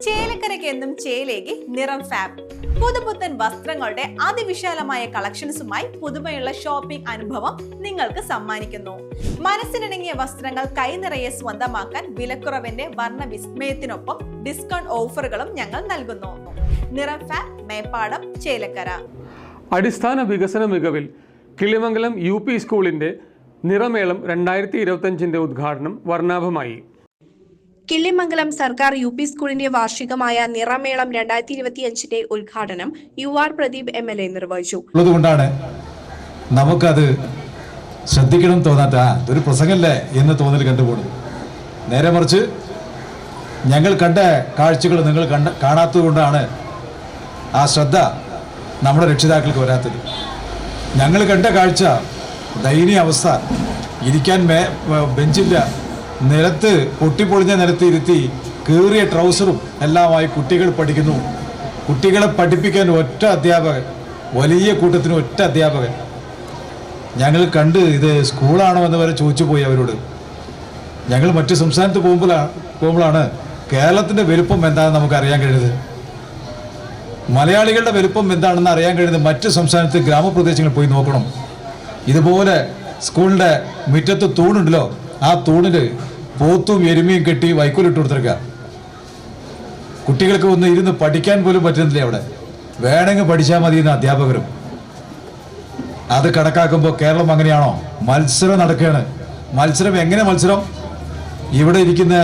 ചേലക്കരയ്ക്ക് എന്നും ചേലേക്ക് നിറം ഫാബ് പുതുപുത്തൻ വസ്ത്രങ്ങളുടെ അതിവിശാലമായ കളക്ഷൻസുമായി പുതുമയുള്ള ഷോപ്പിംഗ് അനുഭവം നിങ്ങൾക്ക് സമ്മാനിക്കുന്നു. മനസ്സിനിണങ്ങിയ വസ്ത്രങ്ങൾ കൈനിറയെ സ്വന്തമാക്കാൻ വിലക്കുറവിന്റെ വർണ്ണ വിസ്മയത്തിനൊപ്പം ഡിസ്കൗണ്ട് ഓഫറുകളും ഞങ്ങൾ നൽകുന്നു. നിറം ഫാബ്, മേപ്പാടം, ചേലക്കര. അടിസ്ഥാന വികസന മികവിൽ കിളിമംഗലം UP സ്കൂളിന്റെ നിറമേളം 2025 ഉദ്ഘാടനം വർണ്ണാഭമായി. കിള്ളിമംഗലം സർക്കാർ UP സ്കൂളിന്റെ വാർഷികമായ നിറമേളം 2025 ഉദ്ഘാടനം UR പ്രദീപ് MLA നിർവഹിച്ചു. അതുകൊണ്ടാണ് നമുക്കത് ശ്രദ്ധിക്കണം തോന്നാത്ത ഒരു പ്രസംഗമല്ലേ എന്ന് തോന്നൽ കണ്ടുപോകുന്നത്. നേരെ മറിച്ച് ഞങ്ങൾ കണ്ട കാഴ്ചകൾ നിങ്ങൾ കാണാത്തത് കൊണ്ടാണ് ആ ശ്രദ്ധ നമ്മുടെ രക്ഷിതാക്കൾക്ക് വരാത്തത്. ഞങ്ങൾ കണ്ട കാഴ്ച ദയനീയ അവസ്ഥ. ഇരിക്കാൻ ബെഞ്ചില്ല, നിലത്ത് പൊട്ടിപ്പൊളിഞ്ഞ നിലത്ത് ഇരുത്തി കീറിയ ട്രൗസറും എല്ലാമായി കുട്ടികൾ പഠിക്കുന്നു. കുട്ടികളെ പഠിപ്പിക്കാൻ ഒറ്റ അധ്യാപകൻ, വലിയ കൂട്ടത്തിന് ഒറ്റ അധ്യാപകൻ. ഞങ്ങൾ ഇത് സ്കൂളാണോ എന്ന് വരെ ചോദിച്ചു പോയി അവരോട്. ഞങ്ങൾ മറ്റു സംസ്ഥാനത്ത് പോകുമ്പോഴാണ് കേരളത്തിൻ്റെ വലുപ്പം എന്താണെന്ന് നമുക്ക് അറിയാൻ കഴിയുന്നത്. മലയാളികളുടെ വലുപ്പം എന്താണെന്ന് അറിയാൻ കഴിയുന്നത് മറ്റ് സംസ്ഥാനത്ത് ഗ്രാമപ്രദേശങ്ങളിൽ പോയി നോക്കണം. ഇതുപോലെ സ്കൂളിൻ്റെ മുറ്റത്ത് തൂണുണ്ടല്ലോ, ആ തൂണിൽ പോത്തും എരുമയും കെട്ടി വൈക്കോലിട്ട് കൊടുത്തിരിക്കുക. കുട്ടികൾക്ക് ഒന്ന് ഇരുന്ന് പഠിക്കാൻ പോലും പറ്റുന്നില്ല. അവിടെ വേണമെങ്കിൽ പഠിച്ചാൽ മതി എന്ന അധ്യാപകരും. അത് കണക്കാക്കുമ്പോൾ കേരളം അങ്ങനെയാണോ? മത്സരം നടക്കുകയാണ്. മത്സരം എങ്ങനെ മത്സരം? ഇവിടെ ഇരിക്കുന്ന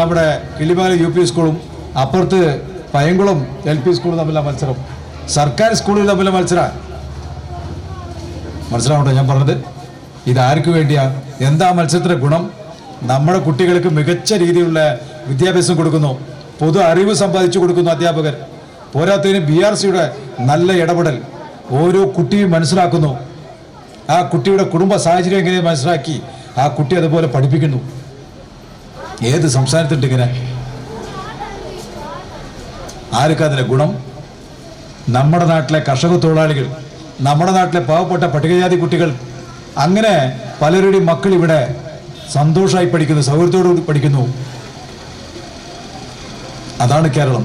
നമ്മുടെ കിള്ളിമംഗലം UP സ്കൂളും അപ്പുറത്ത് പയങ്കുളം LP സ്കൂളും തമ്മിലുള്ള മത്സരം, സർക്കാർ സ്കൂളുകൾ തമ്മിലുള്ള മത്സരം. മനസ്സിലാവണ്ടോ ഞാൻ പറഞ്ഞത്? ഇതാർക്ക് വേണ്ടിയാ? എന്താ മത്സരത്തിൻ്റെ ഗുണം? നമ്മുടെ കുട്ടികൾക്ക് മികച്ച രീതിയിലുള്ള വിദ്യാഭ്യാസം കൊടുക്കുന്നു, പൊതു അറിവ് സമ്പാദിച്ചു കൊടുക്കുന്നു അധ്യാപകർ. പോരാത്തതിന് BRCയുടെ നല്ല ഇടപെടൽ, ഓരോ കുട്ടിയും മനസ്സിലാക്കുന്നു. ആ കുട്ടിയുടെ കുടുംബ സാഹചര്യം എങ്ങനെ മനസ്സിലാക്കി ആ കുട്ടി അതുപോലെ പഠിപ്പിക്കുന്നു. ഏത് സംസ്ഥാനത്തുണ്ട് ഇങ്ങനെ? ആർക്കാ അതിൻ്റെ ഗുണം? നമ്മുടെ നാട്ടിലെ കർഷക തൊഴിലാളികൾ, നമ്മുടെ നാട്ടിലെ പാവപ്പെട്ട പട്ടികജാതി കുട്ടികൾ, അങ്ങനെ പലരുടെയും മക്കൾ ഇവിടെ സന്തോഷമായി പഠിക്കുന്നു, സൗഹൃദത്തോടുകൂടി പഠിക്കുന്നു. അതാണ് കേരളം.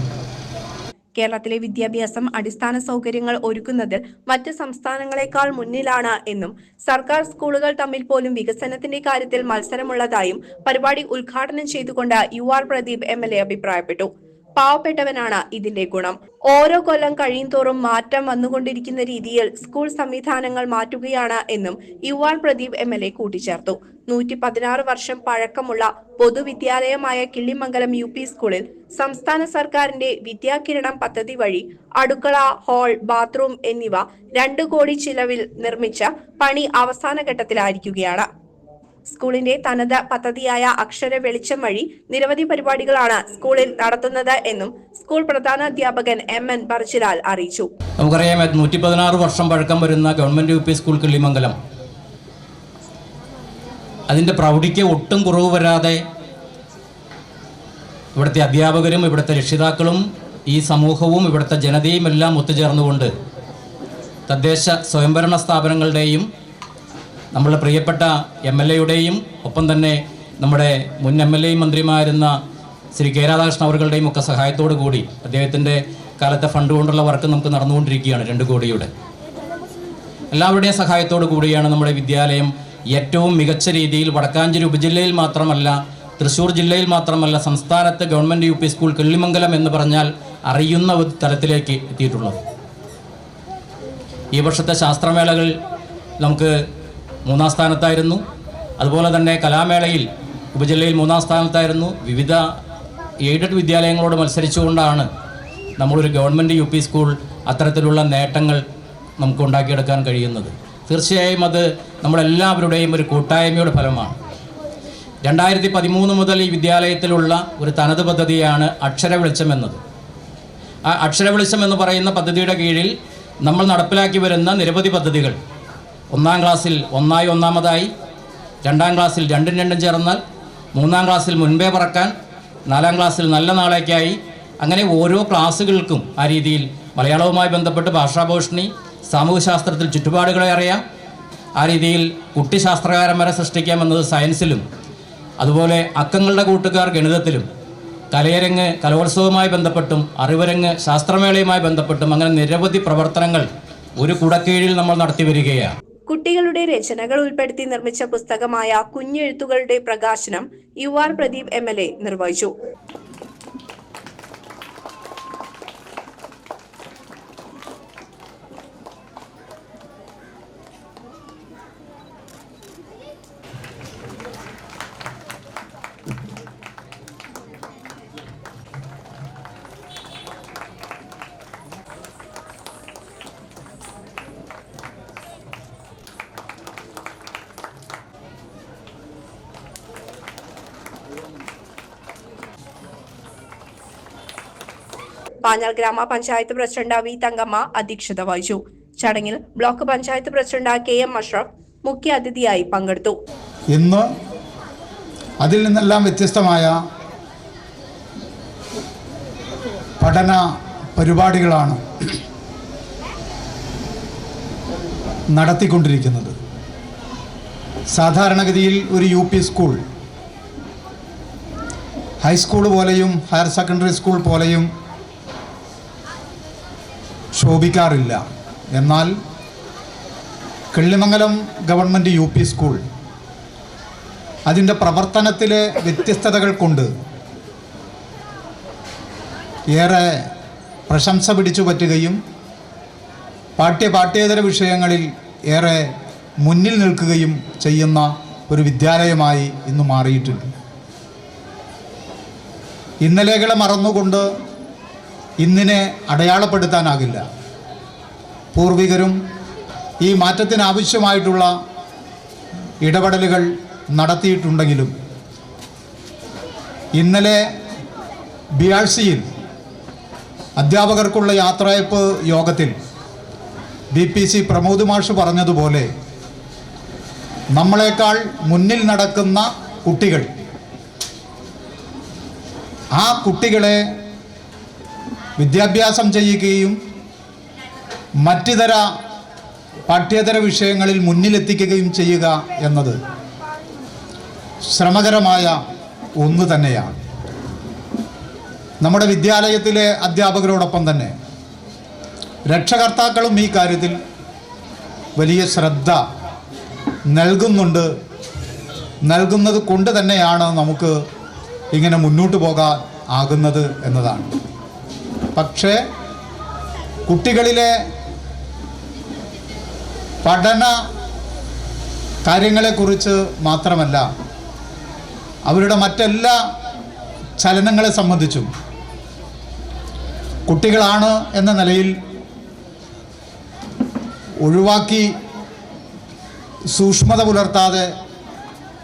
കേരളത്തിലെ വിദ്യാഭ്യാസം അടിസ്ഥാന സൗകര്യങ്ങൾ ഒരുക്കുന്നതിൽ മറ്റ് സംസ്ഥാനങ്ങളെക്കാൾ മുന്നിലാണ് എന്നും സർക്കാർ സ്കൂളുകൾ തമ്മിൽ പോലും വികസനത്തിന്റെ കാര്യത്തിൽ മത്സരമുള്ളതായും പരിപാടി ഉദ്ഘാടനം ചെയ്തുകൊണ്ട് UR പ്രദീപ് MLA അഭിപ്രായപ്പെട്ടു. പാവപ്പെട്ടവനാണ് ഇതിന്റെ ഗുണം. ഓരോ കൊല്ലം കഴിയുന്തോറും മാറ്റം വന്നുകൊണ്ടിരിക്കുന്ന രീതിയിൽ സ്കൂൾ സംവിധാനങ്ങൾ മാറ്റുകയാണ് എന്നും UR പ്രദീപ് MLA കൂട്ടിച്ചേർത്തു. 116 വർഷം പഴക്കമുള്ള പൊതുവിദ്യാലയമായ കിള്ളിമംഗലം UP സ്കൂളിൽ സംസ്ഥാന സർക്കാരിന്റെ വിദ്യാകിരണം പദ്ധതി വഴി അടുക്കള, ഹാൾ, ബാത്റൂം എന്നിവ 2 കോടി ചിലവിൽ നിർമ്മിച്ച പണി അവസാന ഘട്ടത്തിലായിരിക്കുകയാണ്. സ്കൂളിന്റെ തനത് പദ്ധതിയായ അക്ഷര വെളിച്ചം വഴി നിരവധി പരിപാടികളാണ് സ്കൂളിൽ നടത്തുന്നത് എന്നും സ്കൂൾ പ്രധാനാധ്യാപകൻ MN ബർജിലാൽ അറിയിച്ചു. നമുക്കറിയാം, 116 വർഷം പഴക്കം വരുന്ന ഗവൺമെന്റ് UP സ്കൂൾ കിള്ളിമംഗലം അതിൻ്റെ പ്രൗഢിക്ക് ഒട്ടും കുറവ് വരാതെ ഇവിടുത്തെ അധ്യാപകരും ഇവിടുത്തെ രക്ഷിതാക്കളും ഈ സമൂഹവും ഇവിടുത്തെ ജനതയും എല്ലാം ഒത്തുചേർന്നുകൊണ്ട് തദ്ദേശ സ്വയംഭരണ സ്ഥാപനങ്ങളുടെയും നമ്മുടെ പ്രിയപ്പെട്ട MLAയുടെയും ഒപ്പം തന്നെ നമ്മുടെ മുൻ MLAയും മന്ത്രിമാരുന്ന ശ്രീ K. രാധാകൃഷ്ണൻ അവരുടെയും ഒക്കെ സഹായത്തോടു കൂടി അദ്ദേഹത്തിൻ്റെ കാലത്തെ ഫണ്ട് കൊണ്ടുള്ള വർക്ക് നമുക്ക് നടന്നുകൊണ്ടിരിക്കുകയാണ്. 2 കോടിയുടെ എല്ലാവരുടെയും സഹായത്തോടു കൂടിയാണ് നമ്മുടെ വിദ്യാലയം ഏറ്റവും മികച്ച രീതിയിൽ വടക്കാഞ്ചേരി ഉപജില്ലയിൽ മാത്രമല്ല, തൃശ്ശൂർ ജില്ലയിൽ മാത്രമല്ല, സംസ്ഥാനത്ത് ഗവൺമെൻറ് UP സ്കൂൾ കിള്ളിമംഗലം എന്ന് പറഞ്ഞാൽ അറിയുന്ന ഒരു തലത്തിലേക്ക് എത്തിയിട്ടുള്ളത്. ഈ വർഷത്തെ ശാസ്ത്രമേളകൾ നമുക്ക് 3-ാം സ്ഥാനത്തായിരുന്നു. അതുപോലെ തന്നെ കലാമേളയിൽ ഉപജില്ലയിൽ 3-ാം സ്ഥാനത്തായിരുന്നു. വിവിധ എയ്ഡഡ് വിദ്യാലയങ്ങളോട് മത്സരിച്ചുകൊണ്ടാണ് നമ്മളൊരു ഗവൺമെൻറ് UP സ്കൂൾ അത്തരത്തിലുള്ള നേട്ടങ്ങൾ നമുക്ക് ഉണ്ടാക്കിയെടുക്കാൻ കഴിയുന്നത്. തീർച്ചയായും അത് നമ്മളെല്ലാവരുടെയും ഒരു കൂട്ടായ്മയുടെ ഫലമാണ്. 2013 മുതൽ ഈ വിദ്യാലയത്തിലുള്ള ഒരു തനത് പദ്ധതിയാണ് അക്ഷര വെളിച്ചം എന്നത്. ആ അക്ഷര വെളിച്ചം എന്ന് പറയുന്ന പദ്ധതിയുടെ കീഴിൽ നമ്മൾ നടപ്പിലാക്കി വരുന്ന നിരവധി പദ്ധതികൾ 1-ാം ക്ലാസ്സിൽ 1-ാമതായി, 2-ാം ക്ലാസ്സിൽ 2-2 ചേർന്നാൽ, 3-ാം ക്ലാസ്സിൽ മുൻപേ പറക്കാൻ, 4-ാം ക്ലാസ്സിൽ നല്ല നാളേക്കായി, അങ്ങനെ ഓരോ ക്ലാസ്സുകൾക്കും ആ രീതിയിൽ മലയാളവുമായി ബന്ധപ്പെട്ട് ഭാഷാഭൂഷണി, സാമൂഹ്യശാസ്ത്രത്തിൽ ചുറ്റുപാടുകളെ അറിയാം, ആ രീതിയിൽ കുട്ടിശാസ്ത്രകാരന്മാരെ സൃഷ്ടിക്കാമെന്നത് സയൻസിലും, അതുപോലെ അക്കങ്ങളുടെ കൂട്ടുകാർ ഗണിതത്തിലും, കലയരങ്ങ് കലോത്സവവുമായി ബന്ധപ്പെട്ടും അറിവരങ്ങ് ശാസ്ത്രമേളയുമായി ബന്ധപ്പെട്ടും അങ്ങനെ നിരവധി പ്രവർത്തനങ്ങൾ ഒരു കുടക്കീഴിൽ നമ്മൾ നടത്തി വരികയാണ്. കുട്ടികളുടെ രചനകൾ ഉൾപ്പെടുത്തി നിർമ്മിച്ച പുസ്തകമായ കുഞ്ഞെഴുത്തുകളുടെ പ്രകാശനം UR പ്രദീപ് MLA നിർവഹിച്ചു. പാഞ്ഞാൾ ഗ്രാമപഞ്ചായത്ത് പ്രസിഡന്റ് വി തങ്കമ്മ അധ്യക്ഷത വഹിച്ചു. ചടങ്ങിൽ block panchayat president KM Ashraf മുഖ്യ അതിഥിയായി പങ്കെടുത്തു. ഇന്ന് അതിൽ നിന്നെല്ലാം വ്യത്യസ്തമായ പഠന പരിപാടികളാണ് നടത്തിക്കൊണ്ടിരിക്കുന്നത്. സാധാരണഗതിയിൽ ഒരു UP സ്കൂൾ ഹൈസ്കൂൾ പോലെയും ഹയർ സെക്കൻഡറി സ്കൂൾ പോലെയും ശോഭിക്കാറില്ല. എന്നാൽ കിള്ളിമംഗലം ഗവൺമെൻറ് UP സ്കൂൾ അതിൻ്റെ പ്രവർത്തനത്തിലെ വ്യത്യസ്തതകൾ കൊണ്ട് ഏറെ പ്രശംസ പിടിച്ചു പറ്റുകയും പാഠ്യേതര വിഷയങ്ങളിൽ ഏറെ മുന്നിൽ നിൽക്കുകയും ചെയ്യുന്ന ഒരു വിദ്യാലയമായി ഇന്ന് മാറിയിട്ടുണ്ട്. ഇന്നലെകളെ മറന്നുകൊണ്ട് ഇന്നിനെ അടയാളപ്പെടുത്താനാകില്ല. പൂർവികരും ഈ മാറ്റത്തിനാവശ്യമായിട്ടുള്ള ഇടപെടലുകൾ നടത്തിയിട്ടുണ്ടെങ്കിലും ഇന്നലെ BRCയിൽ അധ്യാപകർക്കുള്ള യാത്രയപ്പ് യോഗത്തിൽ BPC പ്രമോദ് മാഷ് പറഞ്ഞതുപോലെ നമ്മളെക്കാൾ മുന്നിൽ നടക്കുന്ന കുട്ടികൾ, ആ കുട്ടികളെ വിദ്യാഭ്യാസം ചെയ്യുകയും മറ്റിതര പാഠ്യേതര വിഷയങ്ങളിൽ മുന്നിലെത്തിക്കുകയും ചെയ്യുക എന്നത് ശ്രമകരമായ ഒന്ന് തന്നെയാണ്. നമ്മുടെ വിദ്യാലയത്തിലെ അധ്യാപകരോടൊപ്പം തന്നെ രക്ഷകർത്താക്കളും ഈ കാര്യത്തിൽ വലിയ ശ്രദ്ധ നൽകുന്നത് കൊണ്ട് തന്നെയാണ് നമുക്ക് ഇങ്ങനെ മുന്നോട്ട് പോകാൻ ആകുന്നത് എന്നതാണ്. പക്ഷേ കുട്ടികളിലെ പഠന കാര്യങ്ങളെക്കുറിച്ച് മാത്രമല്ല, അവരുടെ മറ്റെല്ലാ ചലനങ്ങളെ സംബന്ധിച്ചും കുട്ടികളാണ് എന്ന നിലയിൽ ഒഴിവാക്കി സൂക്ഷ്മത പുലർത്താതെ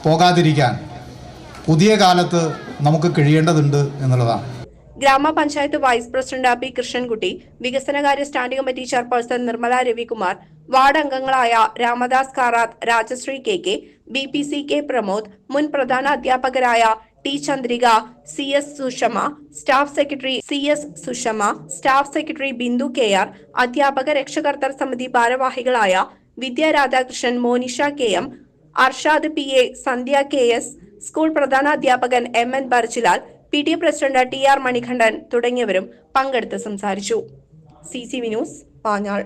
പോകാതിരിക്കാൻ പുതിയ കാലത്ത് നമുക്ക് കഴിയേണ്ടതുണ്ട് എന്നുള്ളതാണ്. ഗ്രാമപഞ്ചായത്ത് വൈസ് പ്രസിഡന്റ് P. കൃഷ്ണൻകുട്ടി, വികസനകാര്യ standing committee chairperson Nirmala Ravikumar, ward അംഗങ്ങളായ Ramadas കാറാത്ത്, Rajashree KK, BPC K. Pramod, മുൻ പ്രധാന അധ്യാപകരായ T. Chandrika, CS Sushma, staff secretary CS Sushma, staff secretary Bindu KR, അധ്യാപക രക്ഷകർത്തർ സമിതി ഭാരവാഹികളായ വിദ്യ രാധാകൃഷ്ണൻ, മോനിഷ KM, അർഷാദ് PA, സന്ധ്യ KS, സ്കൂൾ പ്രധാന അധ്യാപകൻ MN Barjilal, PTA president TR Manikandan തുടങ്ങിയവരും പങ്കെടുത്ത് സംസാരിച്ചു. CCV news, Panjal.